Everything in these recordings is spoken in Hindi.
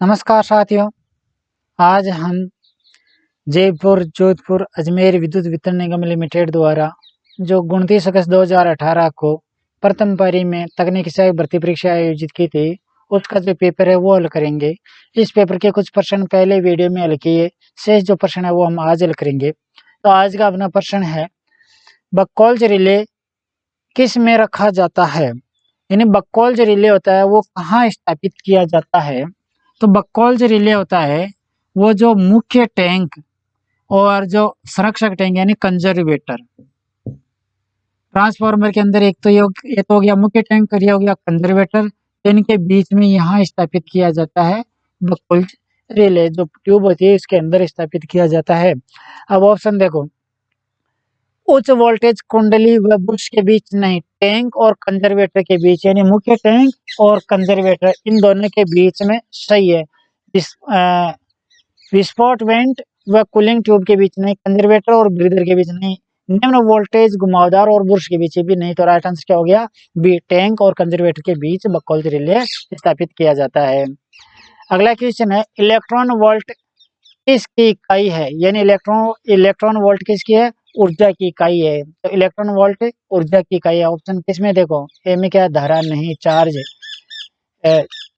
नमस्कार साथियों। आज हम जयपुर, जोधपुर, अजमेर विद्युत वितरण निगम लिमिटेड द्वारा जो 29 अगस्त 2018 को प्रथम पारी में तकनीकी सहायक भर्ती परीक्षा आयोजित की थी, उसका जो पेपर है वो हल करेंगे। इस पेपर के कुछ प्रश्न पहले वीडियो में हल किए, शेष जो प्रश्न है वो हम आज हल करेंगे। तो आज का अपना प्रश्न है, बकौल रिले किस में रखा जाता है? यानी बकौल जो रिले होता है वो कहाँ स्थापित किया जाता है? तो बकौल जो रिले होता है वो जो मुख्य टैंक और जो संरक्षक टैंक यानी कंजर्वेटर, ट्रांसफार्मर के अंदर एक तो ये तो हो गया मुख्य टैंक और ये हो गया कंजर्वेटर, इनके बीच में यहाँ स्थापित किया जाता है बकौल रिले। जो ट्यूब होती है इसके अंदर स्थापित किया जाता है। अब ऑप्शन देखो, उच्च वोल्टेज कुंडली व बुश के बीच नहीं, टैंक और कंजर्वेटर के बीच, यानी मुख्य टैंक और कंजर्वेटर इन दोनों के बीच में सही है। विस्फोट वेंट व कूलिंग ट्यूब के बीच नहीं, कंजर्वेटर और ब्रीदर के बीच नहीं, निम्न वोल्टेज घुमावदार और बुश के बीच भी नहीं। तो राइट आंसर क्या हो गया? बी, टैंक और कंजर्वेटर के बीच बकौल रिले स्थापित किया जाता है। अगला क्वेश्चन है, इलेक्ट्रॉन वोल्ट किसकी इकाई है? यानी इलेक्ट्रॉन वोल्ट किसकी है? ऊर्जा की इकाई है। तो इलेक्ट्रॉन वोल्ट ऊर्जा की इकाई है। ऑप्शन किसमें देखो, ए में क्या है? धारा नहीं, चार्ज,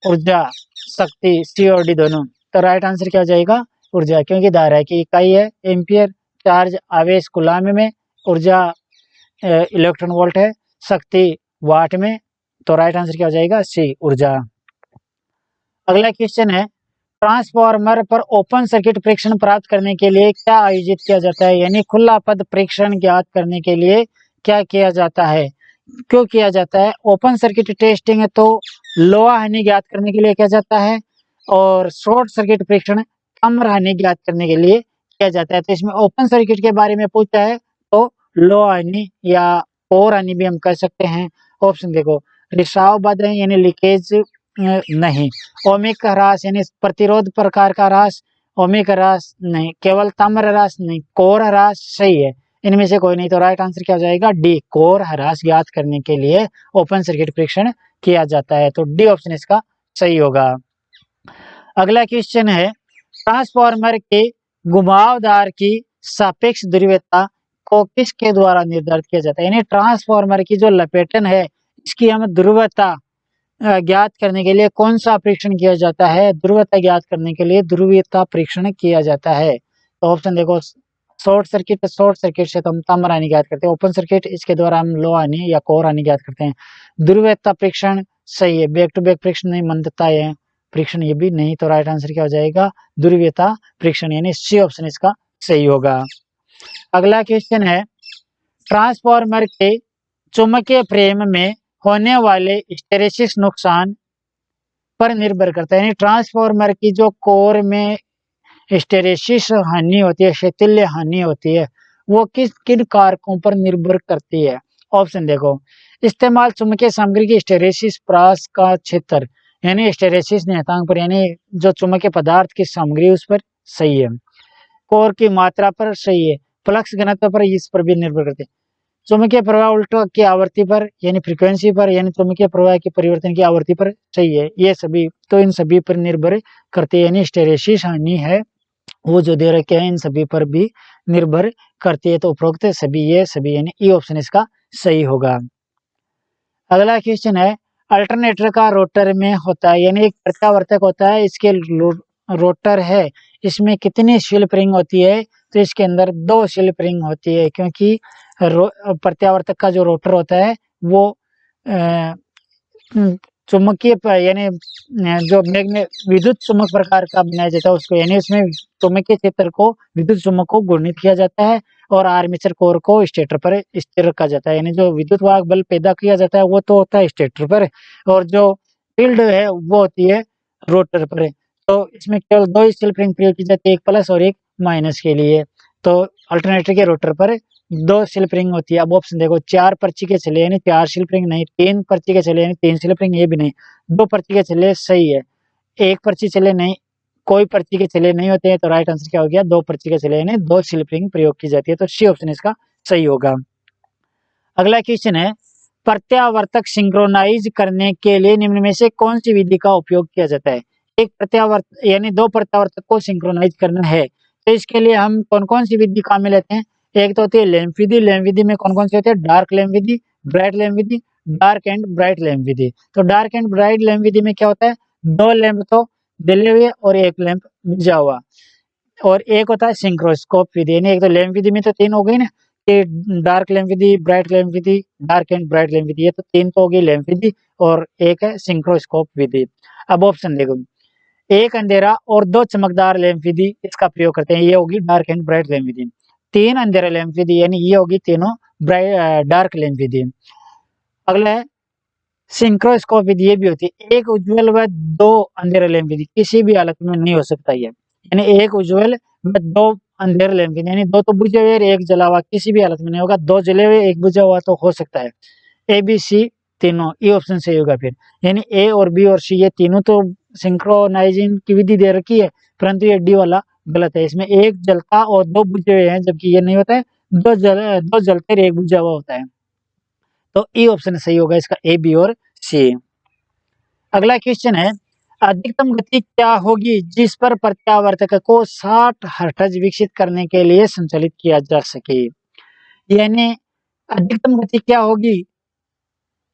ऊर्जा, शक्ति, सी और डी दोनों। तो राइट आंसर क्या हो जाएगा? ऊर्जा, क्योंकि धारा की इकाई है एम्पियर, चार्ज आवेश कूलाम में, ऊर्जा इलेक्ट्रॉन वोल्ट है, शक्ति वाट में। तो राइट आंसर क्या हो जाएगा? सी, ऊर्जा। अगला क्वेश्चन है, ट्रांसफार्मर पर ओपन सर्किट परीक्षण प्राप्त करने के लिए क्या आयोजित किया जाता है? यानी खुला पद परीक्षण ज्ञात करने के लिए क्या किया जाता है? क्यों किया जाता है? ओपन सर्किट टेस्टिंग है तो लोहा हानि ज्ञात करने के लिए किया जाता है, और शॉर्ट सर्किट परीक्षण कम हानि ज्ञात करने के लिए किया जाता है। तो इसमें ओपन सर्किट के बारे में पूछा है तो लोहा हानि या कोर हानि भी हम कह सकते हैं। ऑप्शन देखो, रिसाव बाधा यानी लीकेज नहीं, ओमिक ह्रास यानी प्रतिरोध प्रकार का ह्रास, ओमिक ह्रास नहीं, केवल ताम्र ह्रास नहीं, कोर ह्रास सही है। इनमें से कोई नहीं। तो राइट आंसर क्या हो जाएगा? डी, कोर ह्रास ज्ञात करने के लिए ओपन सर्किट परीक्षण किया जाता है। तो डी ऑप्शन इसका सही होगा। अगला क्वेश्चन है, ट्रांसफार्मर के घुमावदार की सापेक्ष ध्रुवीयता को किसके द्वारा निर्धारित किया जाता है? यानी ट्रांसफार्मर की जो लपेटन है इसकी हम ध्रुवता ज्ञात करने के लिए कौन सा परीक्षण किया जाता है? ध्रुवता ज्ञात करने के लिए ध्रुवीयता परीक्षण किया जाता है। तो ऑप्शन देखो, शॉर्ट सर्किट से तो हम ताम्र हानि ज्ञात करते हैं, ओपन सर्किट इसके द्वारा हम लोहा हानि या कोर हानि ज्ञात करते हैं। ध्रुवीयता परीक्षण सही है, बैक टू बैक परीक्षण नहीं, मंदता है परीक्षण ये भी नहीं। तो राइट आंसर क्या हो जाएगा? ध्रुवीयता परीक्षण, यानी सी ऑप्शन इसका सही होगा। अगला क्वेश्चन है, ट्रांसफार्मर के चुंबकीय फ्रेम में होने वाले हिस्टैरिसीस नुकसान पर निर्भर करता है। यानी ट्रांसफार्मर की जो कोर में हिस्टैरिसीस हानि होती है, शैथिल्य हानि होती है, वो किन कारकों पर निर्भर करती है? ऑप्शन देखो, इस्तेमाल चुंबकीय सामग्री की हिस्टैरिसीस प्रास का क्षेत्र यानी हिस्टैरिसीस नियतांक पर, यानी जो चुंबकीय पदार्थ की सामग्री उस पर सही है, कोर की मात्रा पर सही है, फ्लक्स घनत्व पर इस पर भी निर्भर करते हैं, चुंबकीय प्रवाह उल्टो की आवृत्ति पर यानी फ्रीक्वेंसी पर, यानी चुंबकीय प्रवाह की परिवर्तन की आवृत्ति पर सही है। ये सभी तो इन सभी पर निर्भर करते हैं, यानी हिस्टैरिसीस हानि है वो जो दे रखे हैं इन सभी पर भी निर्भर करती है। तो उपरोक्त सभी ये सभी यानी ई ऑप्शन इसका सही होगा। अगला क्वेश्चन है, अल्टरनेटर का रोटर में होता है, यानी एक प्रत्यावर्तक होता है, इसके रोटर है, इसमें कितनी स्लिप रिंग होती है? तो इसके अंदर 2 स्लिप रिंग होती है, क्योंकि प्रत्यावर्तक का जो रोटर होता है वो चुंबकीय यानी जो विद्युत चुम्बक प्रकार का बनाया जाता है उसको, यानी उसमें चुंबकीय क्षेत्र को विद्युत चुम्बक को घूर्णित किया जाता है और आर्मेचर कोर को स्टेटर पर स्थिर रखा जाता है। यानी जो विद्युत वाहक बल पैदा किया जाता है वो तो होता है स्टेटर पर, और जो फील्ड है वो होती है रोटर पर। तो इसमें केवल 2 ही स्लिप रिंग प्रयोग की जाती है, एक प्लस और एक माइनस के लिए। तो अल्टरनेटर के रोटर पर 2 स्लिप रिंग होती है। अब ऑप्शन देखो, 4 पर्ची के चले यानी 4 स्लिप रिंग नहीं, 3 पर्ची के चले यानी 3 स्लिप रिंग ये भी नहीं, 2 पर्ची के चले सही है, 1 पर्ची चले नहीं, कोई पर्ची के चले नहीं होते हैं। तो राइट आंसर क्या हो गया? 2 पर्ची के चले यानी 2 स्लिप रिंग प्रयोग की जाती है। तो सी ऑप्शन इसका सही होगा। अगला क्वेश्चन है, प्रत्यावर्तक सिंक्रोनाइज करने के लिए निम्न में से कौन सी विधि का उपयोग किया जाता है? एक प्रत्यावर्त यानी दो प्रत्यावर्तक को सिंक्रोनाइज करना है, तो इसके लिए हम कौन कौन सी विधि काम में लेते हैं। एक तो होती है लैंप विधि। लैंप विधि में कौन कौन सी होती है, डार्क लैंप विधि, ब्राइट लैंप विधि, डार्क एंड ब्राइट लैंप विधि। तो डार्क एंड ब्राइट लैंप विधि में क्या होता है, दो लैंप तो जले हुए और एक लैंप बुझा हुआ, और एक होता है सिंक्रोस्कोप विधि। यानी एक तो लैंप विधि में तो तीन हो गई ना, कि डार्क लैंप विधि, ब्राइट लैंप विधि, डार्क एंड ब्राइट लैंप विधि, ये तो तीन तो हो गई लैंप विधि, और एक है सिंक्रोस्कोप विधि। अब ऑप्शन देखो, एक अंधेरा और दो चमकदार लैंप विधि इसका प्रयोग करते हैं, ये होगी डार्क एंड ब्राइट लैंप विधि। तीन अंधेरा लैंप विधि यानी ये होगी तीनों डार्क लैंप विधि। अगला है सिंक्रोस्कोप विधि, ये भी होती है, एक उज्ज्वल व दो अंधेरे लैंप विधि, किसी भी हालत में नहीं हो सकता ये, यानी एक उज्ज्वल व दो अंधेरे लैंप विधि, यानी दो तो बुझे हुए और एक जला हुआ, किसी भी हालत में नहीं होगा, दो जले हुए एक बुझा हुआ तो हो सकता है। ए बी सी तीनों, ये ऑप्शन सही होगा फिर, यानी ए और बी और सी ये तीनों तो सिंक्रोनाइजिंग की विधि दे रखी है, परंतु ये डी वाला गलत है, इसमें एक जलता और दो बुझे हुए हैं, जबकि ये नहीं होता है, दो जलते और एक बुझा हुआ होता है। तो ए ऑप्शन सही होगा इसका, ए बी और सी। अगला क्वेश्चन है, अधिकतम गति क्या होगी जिस पर प्रत्यावर्तक को 60 हर्ट्ज विकसित करने के लिए संचालित किया जा सके। यानी अधिकतम गति क्या होगी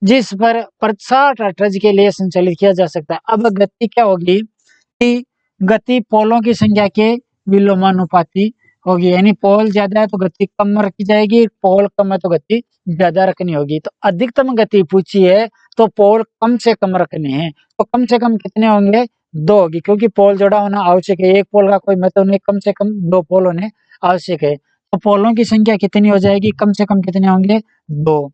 जिस पर 60 हर्ट्ज के लिए संचालित किया जा सकता है। अब गति क्या होगी कि गति पोलों की संख्या के विलोमानुपाती होगी, यानी पोल ज्यादा है तो गति कम रखी जाएगी, पोल कम है तो गति ज्यादा रखनी होगी। तो अधिकतम गति पूछी है तो पोल कम से कम रखने हैं, तो कम से कम कितने होंगे, दो होगी, क्योंकि पोल जोड़ा होना आवश्यक है, एक पोल का कोई मतलब नहीं, कम से कम दो पोल होने आवश्यक है। तो पोलों की संख्या कितनी हो जाएगी, कम से कम कितने होंगे, दो।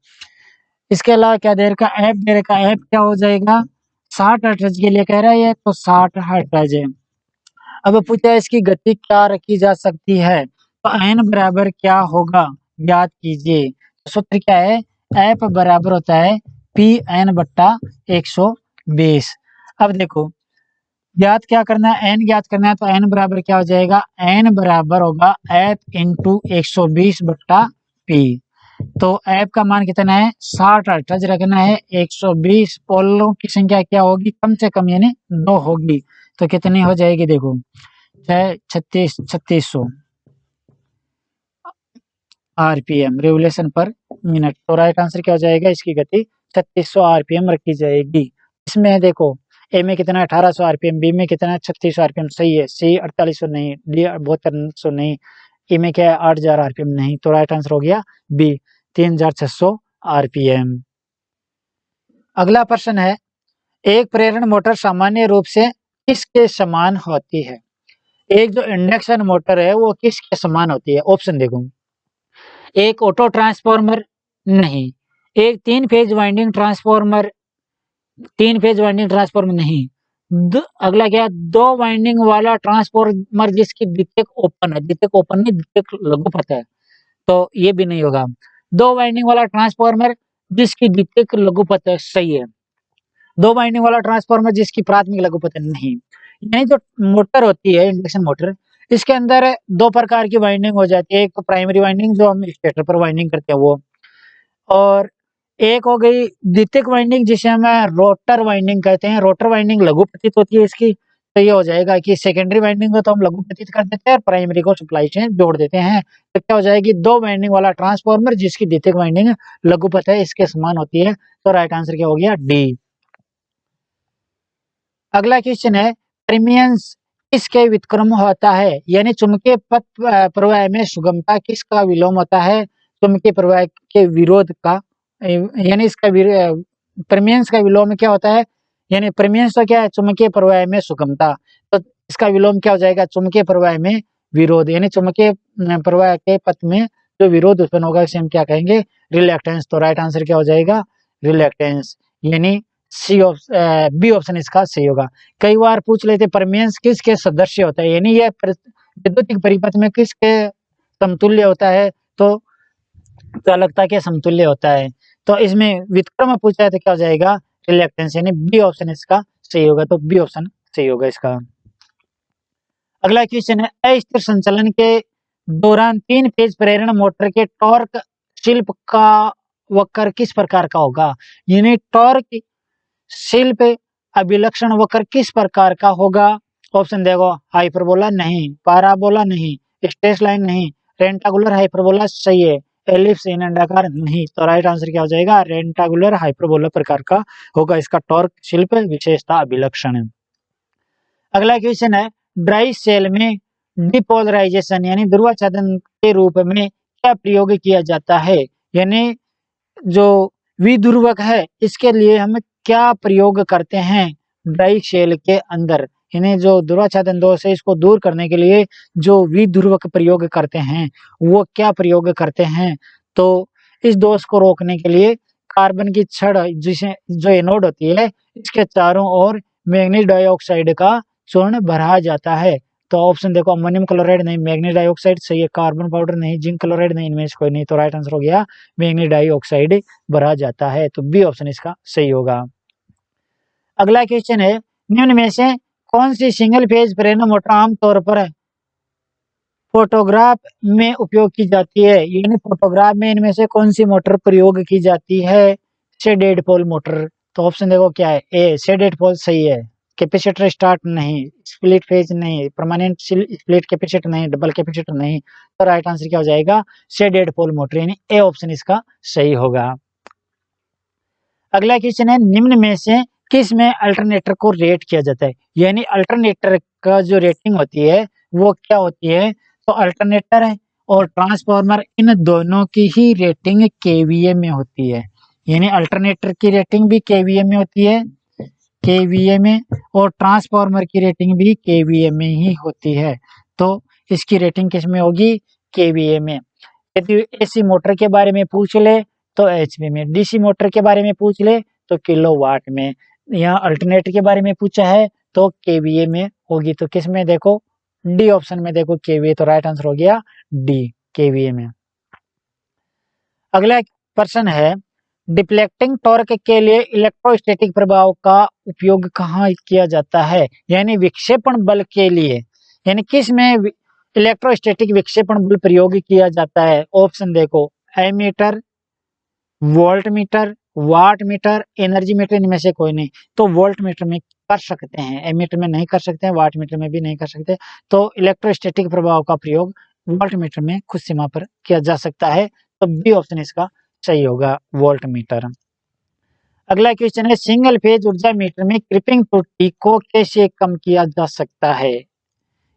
इसके अलावा क्या दे रखा, ऐप दे रखा, ऐप क्या हो जाएगा, 60 हर्ट्ज के लिए कह रहा है ये, तो 60 हर्ट्ज है। अब पूछा है इसकी गति क्या रखी जा सकती है, तो एन बराबर क्या होगा याद कीजिए। सूत्र क्या है, एफ बराबर होता है पी एन बट्टा 120। अब देखो ज्ञात क्या करना है, एन ज्ञात करना है, तो एन बराबर क्या हो जाएगा, एन बराबर होगा एफ इंटू 120 बट्टा पी। तो एफ का मान कितना है, 60 हर्ट्ज रखना है, 120 पोलों की संख्या क्या होगी, कम से कम यानी दो होगी, तो कितनी हो जाएगी, देखो 3600 आरपीएम रेवोल्यूशन पर मिनट। तो राइट आंसर क्या हो जाएगा, इसकी गति 3600 आरपीएम रखी जाएगी। इसमें देखो ए में कितना 1800 आरपीएम, बी में कितना 3600 आरपीएम, सही है, सी 4800 नहीं, डी 7200 नहीं, ई में क्या है 8000 आरपीएम नहीं, तो राइट आंसर हो गया बी 3600 आरपीएम। अगला प्रश्न है, एक प्रेरण मोटर सामान्य रूप से किसके समान होती है। एक जो इंडक्शन मोटर है वो किसके समान होती है, ऑप्शन देखो, एक ऑटो ट्रांसफार्मर नहीं, एक तीन फेज वाइंडिंग ट्रांसफार्मर नहीं, अगला क्या, दो वाइंडिंग वाला ट्रांसफार्मर जिसकी द्वितीयक ओपन है, द्वितीयक ओपन नहीं द्वितीयक लघुपथ है, तो ये भी नहीं होगा। दो वाइंडिंग वाला ट्रांसफार्मर जिसकी द्वितीयक लघुपथ है, सही है। दो वाइंडिंग वाला ट्रांसफार्मर जिसकी प्राथमिक लघुपथ है, नहीं। यानी जो मोटर होती है इंडक्शन मोटर, इसके अंदर दो प्रकार की वाइंडिंग हो जाती है, एक तो प्राइमरी वाइंडिंग जो हम स्टेटर पर वाइंडिंग करते हैं वो, और एक हो गई द्वितीयक वाइंडिंग जिसे हम रोटर वाइंडिंग कहते हैं। रोटर वाइंडिंग लघुपतित होती है इसकी, तो ये हो जाएगा कि सेकेंडरी वाइंडिंग को तो हम लघुपतित कर देते हैं और प्राइमरी को सप्लाई से जोड़ देते हैं, तो क्या हो जाएगी, दो वाइंडिंग वाला ट्रांसफार्मर जिसकी द्वितीयक वाइंडिंग लघुपथ है, इसके समान होती है। तो राइट आंसर क्या हो गया, डी। अगला क्वेश्चन है, परमियंस किसके व्युत्क्रम होता है, यानी चुंबकीय पथ प्रवाह में सुगमता किसका विलोम होता है, चुंबकीय प्रवाह के विरोध का, यानी इसका परमियंस का विलोम क्या होता है, यानी परमियंस तो क्या है, चुंबकीय प्रवाह में सुगमता, तो इसका विलोम क्या हो जाएगा, चुंबकीय प्रवाह में विरोध, यानी चुंबकीय प्रवाह के पथ में जो विरोध उत्पन्न होगा इसे हम क्या कहेंगे, रिलैक्टेंस। तो राइट आंसर क्या हो जाएगा, रिलैक्टेंस, यानी सी बी ऑप्शन इसका सही होगा। कई बार पूछ लेते परमियंस किसके सदस्य होता है, यानी यह विद्युतीय परिपथ में किसके समतुल्य होता है, तो चालकता के समतुल्य होता है। तो इसमें व्युत्क्रम पूछा है तो क्या हो जाएगा, रिलैक्टेंस, यानी बी ऑप्शन इसका सही होगा, तो बी ऑप्शन सही होगा इसका। अगला क्वेश्चन है, अस्थिर संचलन के दौरान तीन फेज प्रेरण मोटर के टॉर्क शिल्प का वक्र किस प्रकार का होगा, यानी टॉर्क शिल्प अभिलक्षण वक्र किस प्रकार का होगा? ऑप्शन देखो, हाइपरबोला नहीं, पैराबोला नहीं, स्ट्रेट लाइन नहीं, रेक्टेंगुलर हाइपरबोला सही है, एलिप्स इन अंडाकार नहीं। तो राइट आंसर क्या हो जाएगा? रेक्टेंगुलर हाइपरबोला प्रकार का होगा इसका टॉर्क शिल्प विशेषता अभिलक्षण। अगला क्वेश्चन है, ड्राई सेल में डिपोलराइजेशन यानी ध्रुवच्छेदन के रूप में क्या प्रयोग किया जाता है? यानी जो विध्रुवक है इसके लिए हम क्या प्रयोग करते हैं ड्राई सेल के अंदर? यानी जो ध्रुवच्छेदन दोष है इसको दूर करने के लिए जो विध्रुवक प्रयोग करते हैं वो क्या प्रयोग करते हैं? तो इस दोष को रोकने के लिए कार्बन की छड़ जिसे जो एनोड होती है इसके चारों ओर मैग्नीज डाइऑक्साइड का चूर्ण भरा जाता है। तो ऑप्शन देखो, अमोनियम क्लोराइड नहीं, मैग्नीज डाइऑक्साइड सही है, कार्बन पाउडर नहीं, जिंक क्लोराइड नहीं, इनमें से कोई नहीं। तो राइट आंसर हो गया मैग्नीज डाइऑक्साइड भरा जाता है। तो बी ऑप्शन इसका सही होगा। अगला क्वेश्चन है, निम्न में से कौन सी सिंगल फेज प्रेरणा मोटर आमतौर पर फोटोग्राफ में उपयोग की जाती है? यानी फोटोग्राफ में इनमें से कौन सी मोटर प्रयोग की जाती है? Shaded pole motor. तो ऑप्शन देखो क्या है? ए शेडेड पोल सही है, कैपेसिटर स्टार्ट नहीं, स्प्लिट फेज नहीं, परमानेंट स्प्लिट कैपेसिटर नहीं, डबल कैपेसिटर नहीं। तो राइट आंसर क्या हो जाएगा? शेडेड पोल मोटर यानी ए ऑप्शन इसका सही होगा। अगला क्वेश्चन है, निम्न में से किस में अल्टरनेटर को रेट किया जाता है? यानी अल्टरनेटर का जो रेटिंग होती है वो क्या होती है? तो अल्टरनेटर है और ट्रांसफार्मर इन दोनों की ही रेटिंग केवीए में होती है। यानी अल्टरनेटर की रेटिंग भी केवीए में होती है, केवीए में, और ट्रांसफार्मर की रेटिंग भी केवीए में ही होती है। तो इसकी रेटिंग किस में होगी? केवीए में। यदि एसी मोटर के बारे में पूछ ले तो एचपी में, डीसी मोटर के बारे में पूछ ले तो किलोवाट में, यहाँ अल्टरनेटर के बारे में पूछा है तो केवीए में होगी। तो किस में? देखो डी ऑप्शन में देखो केवीए। तो राइट आंसर हो गया डी, केवीए में। अगला प्रश्न है, डिफ्लेक्टिंग टॉर्क के लिए इलेक्ट्रोस्टैटिक प्रभाव का उपयोग कहाँ किया जाता है? यानी विक्षेपण बल के लिए, यानी किस में इलेक्ट्रोस्टैटिक विक्षेपण बल प्रयोग किया जाता है? ऑप्शन देखो, ammeter, volt meter, watt meter, energy meter, इनमें से कोई नहीं। तो वोल्ट मीटर में कर सकते हैं, एमीटर में नहीं कर सकते हैं, वाट मीटर में भी नहीं कर सकते। तो इलेक्ट्रोस्टैटिक प्रभाव का प्रयोग वोल्ट मीटर में कुछ सीमा पर किया जा सकता है। तो बी ऑप्शन इसका सही होगा, वोल्ट मीटर। अगला क्वेश्चन है, सिंगल फेज ऊर्जा मीटर में क्रिपिंग त्रुटि को कैसे कम किया जा सकता है?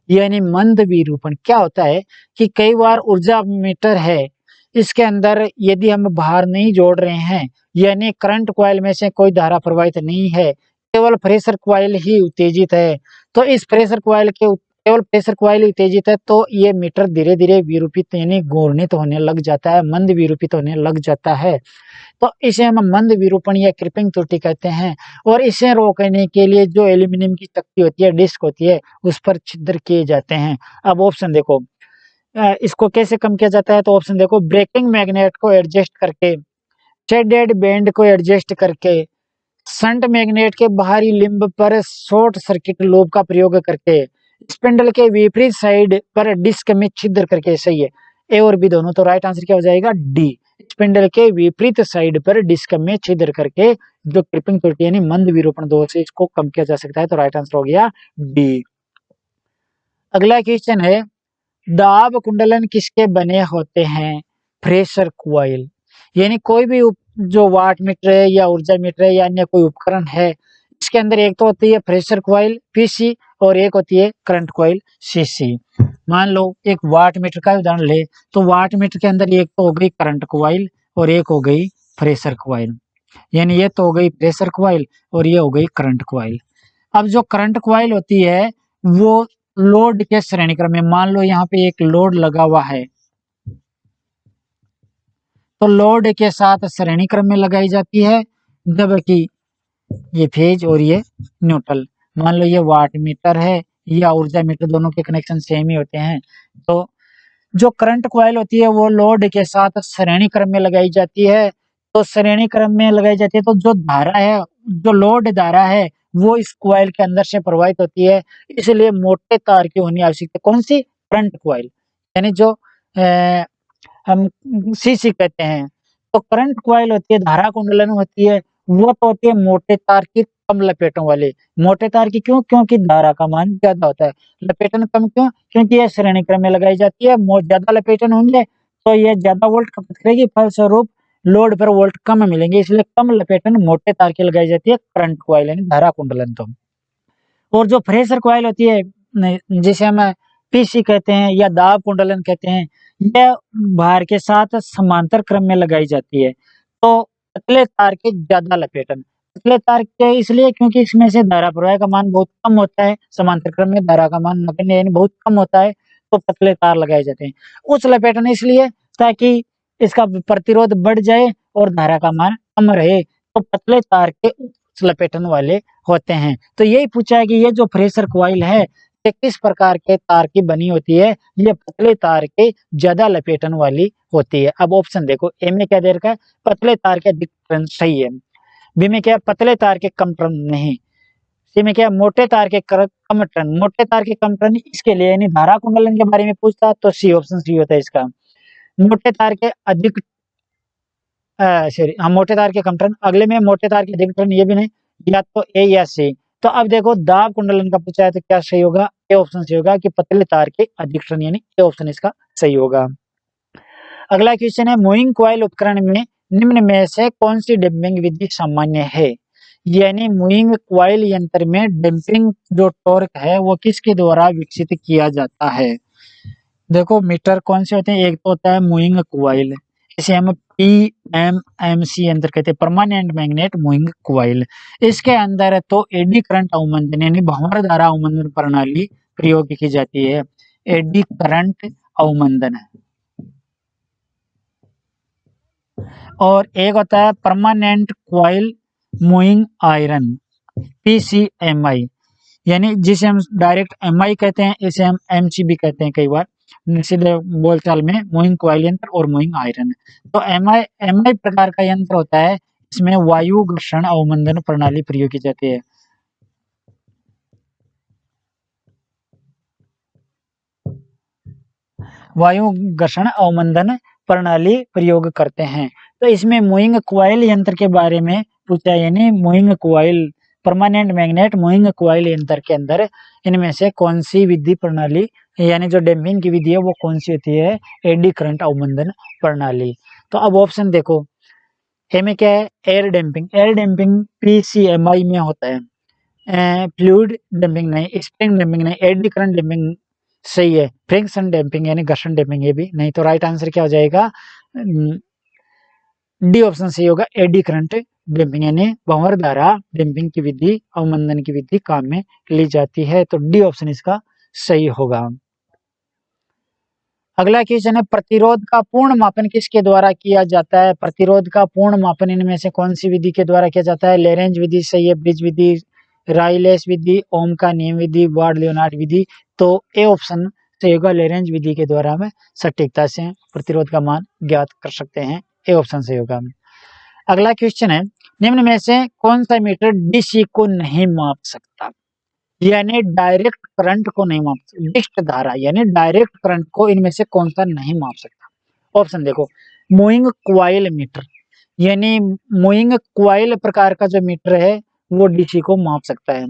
यानी मंद विरूपण क्या होता है कि कई बार ऊर्जा मीटर है इसके अंदर यदि हम भार नहीं जोड़ रहे हैं, यानी करंट कॉइल में से कोई धारा प्रवाहित नहीं है, केवल प्रेशर कॉइल ही उत्तेजित है, तो इस प्रेशर कॉइल के केवल प्रेशर कॉइल उत्तेजित है तो ये मीटर धीरे धीरे विरूपित यानी घूर्णित होने लग जाता है, मंद विरूपित होने लग जाता है। तो इसे हम मंद विरूपण या क्रिपिंग त्रुटि कहते हैं। और इसे रोकने के लिए जो एल्यूमिनियम की तख्ती होती है, डिस्क होती है, उस पर छिद्र किए जाते हैं। अब ऑप्शन देखो, इसको कैसे कम किया जाता है? तो ऑप्शन देखो, ब्रेकिंग मैग्नेट को एडजस्ट करके, शेडेड बैंड को एडजस्ट करके, शंट मैग्नेट के बाहरी लिंब पर शॉर्ट सर्किट लूप का प्रयोग करके, स्पिंडल के विपरीत साइड पर डिस्क में छिद्र करके। सही है, ए और बी दोनों। तो राइट आंसर क्या हो जाएगा? डी, स्पिंडल के विपरीत साइड पर डिस्क में छिद्र करके जो क्रिपिंग त्रुटि यानी मंद विरूपण दोष है इसको कम किया जा सकता है। तो राइट आंसर हो गया डी। अगला क्वेश्चन है, दाब कुंडलन किसके बने होते हैं? Pressure coil. यानी कोई भी जो वाट मीटर है या ऊर्जा मीटर है या अन्य कोई उपकरण है इसके अंदर एक तो होती है प्रेशर कॉइल पीसी और एक होती है करंट कॉइल सीसी। मान लो एक वाट मीटर का उदाहरण ले तो वाट मीटर के अंदर एक तो हो गई करंट कॉइल और एक हो गई प्रेशर कॉइल। यानी ये तो हो गई प्रेशर कॉइल और ये हो गई करंट कॉइल। अब जो करंट कॉइल होती है वो लोड के श्रेणी क्रम में, मान लो यहाँ पे एक लोड लगा हुआ है तो लोड के साथ श्रेणी क्रम में लगाई जाती है, जबकि ये फेज और ये न्यूट्रल। मान लो ये वाट मीटर है या ऊर्जा मीटर, दोनों के कनेक्शन सेम ही होते हैं। तो जो करंट कॉइल होती है वो लोड के साथ श्रेणी क्रम में लगाई जाती है। तो श्रेणी क्रम में लगाई जाती है तो जो धारा है, जो लोड धारा है वो इस कॉइल के अंदर से प्रवाहित होती है, इसलिए मोटे तार की होनी आवश्यक है। कौन सी? करंट कॉइल, यानी जो हम सीसी कहते हैं। तो करंट कॉइल होती है, धारा कुंडलन होती है, वो तो होती है मोटे तार की कम लपेटों वाले। मोटे तार की क्यों? क्योंकि धारा का मान ज्यादा होता है। लपेटन कम क्यों? क्योंकि यह श्रेणी क्रम में लगाई जाती है। ज्यादा लपेटन होंगे तो यह ज्यादा वोल्ट खपत करेगी, फलस्वरूप लोड पर वोल्ट कम मिलेंगे, इसलिए कम लपेटन मोटे तार की लगाई जाती है करंट कॉइल यानी धारा कुंडलन। तो और जो प्रेशर कॉइल होती है जिसे हम पीसी कहते हैं या दाब कुंडलन कहते हैं, यह भार के साथ समांतर क्रम में लगाई जाती है। तो पतले तार के ज्यादा लपेटन, पतले तार के इसलिए क्योंकि इसमें से धारा प्रवाह का मान बहुत कम होता है, समांतर क्रम में धारा का मान नगण्य यानी बहुत कम होता है, तो पतले तार लगाए जाते हैं। उच्च लपेटन इसलिए ताकि इसका प्रतिरोध बढ़ जाए और धारा का मान कम रहे, तो पतले तार के उच्च लपेटन वाले होते हैं। तो यही पूछा है कि ये जो प्रेशर कॉइल है ये किस प्रकार के तार की बनी होती है? ये पतले तार के ज्यादा लपेटन वाली होती है। अब ऑप्शन देखो, ए में क्या दे रखा है? पतले तार के अधिक टर्न सही है। बी में क्या? पतले तार के कम टर्न नहीं। सी में क्या? मोटे तार के कम टर्न। मोटे तार के कम टर्न इसके लिए यानी धारा कुंडलन के बारे में पूछता तो सी ऑप्शन सी होता है इसका। मोटे तार के अधिक सॉरी हाँ, मोटे तार के कम टर्न। अगले में मोटे तार के अधिक टर्न, ये भी नहीं, या तो ए या सी। तो अब देखो दाब कुंडलन का पूछा है तो क्या सही होगा? ए ऑप्शन सही होगा कि पतले तार के अधिक टर्न, यानी ए ऑप्शन इसका सही होगा। अगला क्वेश्चन है, मूविंग कॉइल उपकरण में निम्न में से कौन सी डैम्पिंग विधि सामान्य है? यानी मूविंग कॉइल यंत्र में डैम्पिंग जो टॉर्क है वो किसके द्वारा विकसित किया जाता है? देखो मीटर कौन से होते हैं? एक तो होता है मूविंग कॉइल, इसे हम पीएमएमसी यंत्र कहते हैं, परमानेंट मैग्नेट मूविंग कॉइल। इसके अंदर तो एडी करंट अवमंदन यानी भंवर धारा अवमंदन प्रणाली प्रयोग की जाती है। एडी करंट अवमंदन। और एक होता है परमानेंट कॉइल मूविंग आयरन, पीसीएमआई, यानी जिसे हम डायरेक्ट एमआई कहते हैं, इसे हम एमसी भी कहते हैं कई बार सीधे बोलचाल में, मूविंग कॉइल यंत्र और मूविंग आयरन। तो एमआई एमआई प्रकार का यंत्र होता है, इसमें वायु घर्षण अवमंदन प्रणाली प्रयोग की जाती है। वायु घर्षण अवमंदन प्रणाली प्रयोग करते हैं। तो इसमें मूविंग कॉइल यंत्र के बारे में पूछा है, यानी moving coil permanent magnet moving coil यंत्र के अंदर इनमें से कौन सी विधि प्रणाली यानी जो डैम्पिंग की विधि है वो कौन सी होती है? एडी करंट अवमंदन प्रणाली। तो अब ऑप्शन देखो, ए में क्या है? Air damping. एयर डैम्पिंग पीसीएमआई में होता है। फ्लूइड डैम्पिंग नहीं, स्प्रिंग डैम्पिंग नहीं, एडी करंट डैम्पिंग सही है। फ्रिक्शन डैम्पिंग यानी घर्षण डैम्पिंग ये भी नहीं। तो राइट आंसर क्या हो जाएगा? डी ऑप्शन सही होगा, एडी करंट डैम्पिंग यानी भंवर धारा डैम्पिंग की विधि अवमंदन की विधि काम में ली जाती है। तो डी ऑप्शन इसका सही होगा। अगला क्वेश्चन है, प्रतिरोध का पूर्ण मापन किसके द्वारा किया जाता है? प्रतिरोध का पूर्ण मापन इनमें से कौन सी विधि के द्वारा किया जाता है? लेरेंज विधि सही है, ब्रिज विधि, राइलेस विधि, ओम का नियम विधि, वार्ड लियोनार्ड विधि। तो ए ऑप्शन सही होगा, लेरेंज विधि के द्वारा हम सटीकता से प्रतिरोध का मान ज्ञात कर सकते हैं। ए ऑप्शन सही होगा। अगला क्वेश्चन है, निम्न में से कौन सा मीटर डीसी को नहीं माप सकता? यानी डायरेक्ट करंट को नहीं माप सकता, डिस्ट धारा यानी डायरेक्ट करंट को इनमें से कौन सा नहीं माप सकता? ऑप्शन देखो, मूविंग कॉइल मीटर, यानी मूविंग कॉइल प्रकार का जो मीटर है वो डीसी को माप सकता है।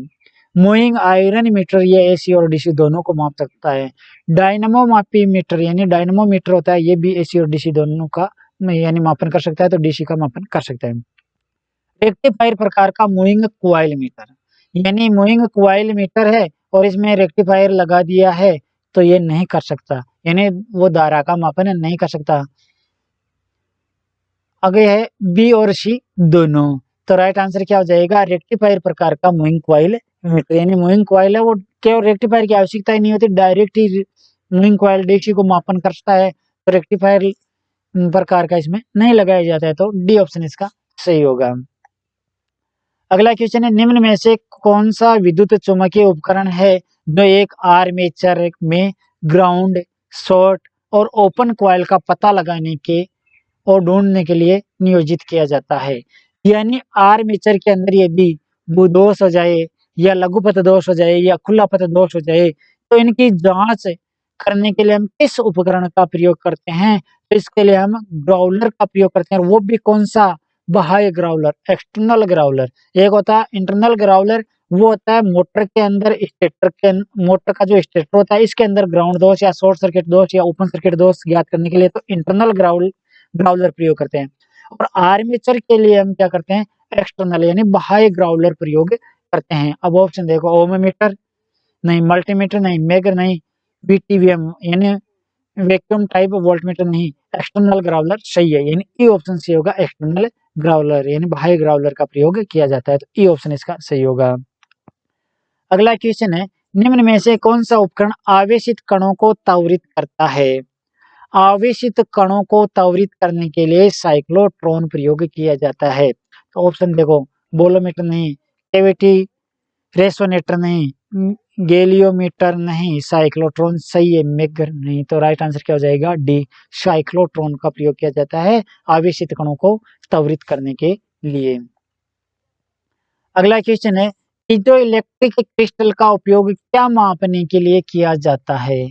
मूविंग आयरन मीटर ये एसी और डीसी दोनों को माप सकता है। डायनमो मापी मीटर यानी डायनमो मीटर होता है, ये भी एसी और डीसी दोनों का यानी मापन कर सकता है, तो डीसी का मापन कर सकता है। रेक्टिफायर प्रकार का मूविंग कॉइल मीटर, यानी मूविंग कॉइल मीटर है और इसमें रेक्टिफायर लगा दिया है तो ये नहीं कर सकता, यानी वो धारा का मापन नहीं कर सकता। आगे है बी और सी दोनों। तो राइट आंसर क्या हो जाएगा? रेक्टिफायर प्रकार का मूविंग कॉइल मीटर, यानी मूविंग कॉइल है वो केवल रेक्टिफायर की आवश्यकता ही नहीं होती, डायरेक्ट ही मूविंग कॉइल डीसी को मापन करता है, तो रेक्टिफायर प्रकार का इसमें नहीं लगाया जाता है। तो डी ऑप्शन इसका सही होगा। अगला क्वेश्चन है, निम्न में से कौन सा विद्युत चुम्बकीय उपकरण है जो एक आर्मेचर में ग्राउंड, शॉर्ट और ओपन कॉइल का पता लगाने के और ढूंढने के लिए नियोजित किया जाता है? यानी आर्मेचर के अंदर यदि भूदोष हो जाए या लघुपथ दोष हो जाए या खुला पथ दोष हो जाए तो इनकी जांच करने के लिए हम किस उपकरण का प्रयोग करते हैं? तो इसके लिए हम ग्राउलर का प्रयोग करते हैं, और वो भी कौन सा? बाह्य ग्राउलर, एक्सटर्नल ग्राउलर। एक होता है इंटरनल ग्राउलर, वो होता है मोटर के अंदर स्टेटर के मोटर का जो स्टेटर होता है इसके अंदर ग्राउंड दोष या शॉर्ट सर्किट दोष या ओपन सर्किट दोष ज्ञात करने के लिए तो इंटरनल ग्राउलर प्रयोग करते हैं। और आर्मेचर के लिए हम क्या करते हैं, एक्सटर्नल यानी बाह्य ग्राउलर प्रयोग करते हैं। अब ऑप्शन देखो, ओममीटर नहीं, मल्टीमीटर नहीं, मेगर नहीं, बीटीवीएम यानी वैक्यूम टाइप वोल्टमीटर नहीं, एक्सटर्नल ग्राउलर सही है, यानी ई ऑप्शन सही होगा। एक्सटर्नल ग्राउलर यानी बाह्य ग्राउलर का प्रयोग किया जाता है, तो ई ऑप्शन इसका सही होगा। अगला क्वेश्चन है, निम्न में से कौन सा उपकरण आवेशित कणों को त्वरित करता है? आवेशित कणों को त्वरित करने के लिए साइक्लोट्रॉन प्रयोग किया जाता है। तो ऑप्शन देखो, बोलोमीटर नहीं, कैविटी रेसोनेटर नहीं, गैलियोमीटर नहीं, साइक्लोट्रॉन सही है, मेगर नहीं। तो राइट आंसर क्या हो जाएगा, डी, साइक्लोट्रॉन का प्रयोग किया जाता है आवेशित कणों को त्वरित करने के लिए। अगला क्वेश्चन है, पीजो इलेक्ट्रिक क्रिस्टल का उपयोग क्या मापने के लिए किया जाता है?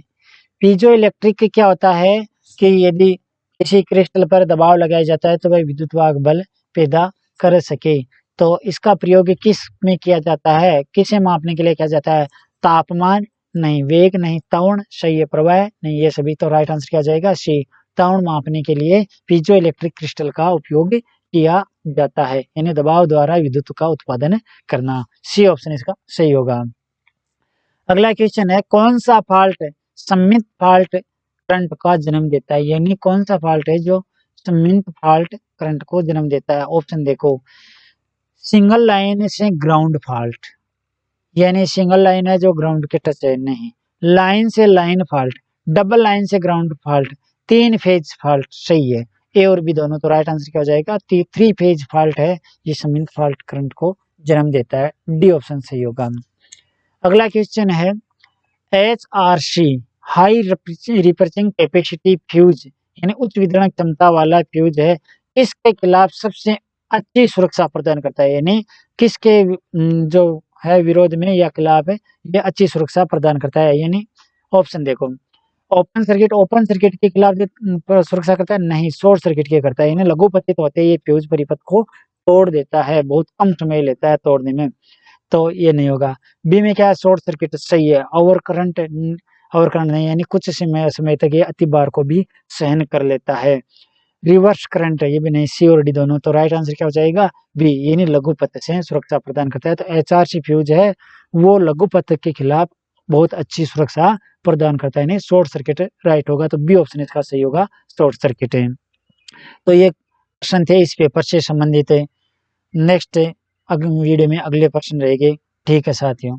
पीजो इलेक्ट्रिक क्या होता है कि यदि किसी क्रिस्टल पर दबाव लगाया जाता है तो वह विद्युत वाहक बल पैदा कर सके। तो इसका प्रयोग किस में किया जाता है, किसे मापने के लिए किया जाता है? तापमान नहीं, वेग नहीं, त्वरण सही है, प्रवाह नहीं, ये सभी। तो राइट आंसर क्या जाएगा, सी, त्वरण मापने के लिए पीजो इलेक्ट्रिक क्रिस्टल का उपयोग किया जाता है, यानी दबाव द्वारा विद्युत का उत्पादन करना। सी ऑप्शन इसका सही होगा। अगला क्वेश्चन है, कौन सा फॉल्ट सममित फॉल्ट करंट का जन्म देता है? यानी कौन सा फॉल्ट है जो सममित फॉल्ट करंट को जन्म देता है? ऑप्शन देखो, सिंगल लाइन से ग्राउंड फॉल्ट, यानी सिंगल लाइन है जो ग्राउंड के टच है, नहीं। लाइन से लाइन फॉल्ट, डबल लाइन से ग्राउंड फॉल्ट, तीन फेज फॉल्ट सही है, ए और बी दोनों। तो राइट आंसर क्या हो जाएगा, थ्री फेज फॉल्ट है ये सममित फॉल्ट करंट को जन्म देता है, डी ऑप्शन सही होगा। अगला क्वेश्चन है, HRC हाई रिपर्चिंग कैपेसिटी फ्यूज यानी उच्च वितरण क्षमता वाला फ्यूज है, इसके खिलाफ सबसे अच्छी सुरक्षा प्रदान करता है, यानी किसके जो है विरोध में या खिलाफ है ये अच्छी सुरक्षा प्रदान करता है? यानी ऑप्शन देखो, ओपन सर्किट के खिलाफ सुरक्षा करता है, नहीं, शॉर्ट सर्किट के करता है, यानी लघु पतित होते ये फ्यूज परिपथ को तोड़ देता है, बहुत कम समय लेता है तोड़ने में, तो ये नहीं होगा। बी में क्या है, शॉर्ट सर्किट सही है, ओवर करंट नहीं, यानी कुछ समय तक ये अति भार को भी सहन कर लेता है। रिवर्स करंट ये भी नहीं, सी और डी दोनों। तो राइट आंसर क्या हो जाएगा, बी, यानी लघु पथ से सुरक्षा प्रदान करता है। तो HRC फ्यूज है वो लघु पथ के खिलाफ बहुत अच्छी सुरक्षा प्रदान करता है, यानी शॉर्ट सर्किट राइट होगा, तो बी ऑप्शन इसका सही होगा, शॉर्ट सर्किट है। तो ये प्रश्न थे इस पेपर से संबंधित। नेक्स्ट वीडियो में अगले प्रश्न रहेंगे। ठीक है साथियों।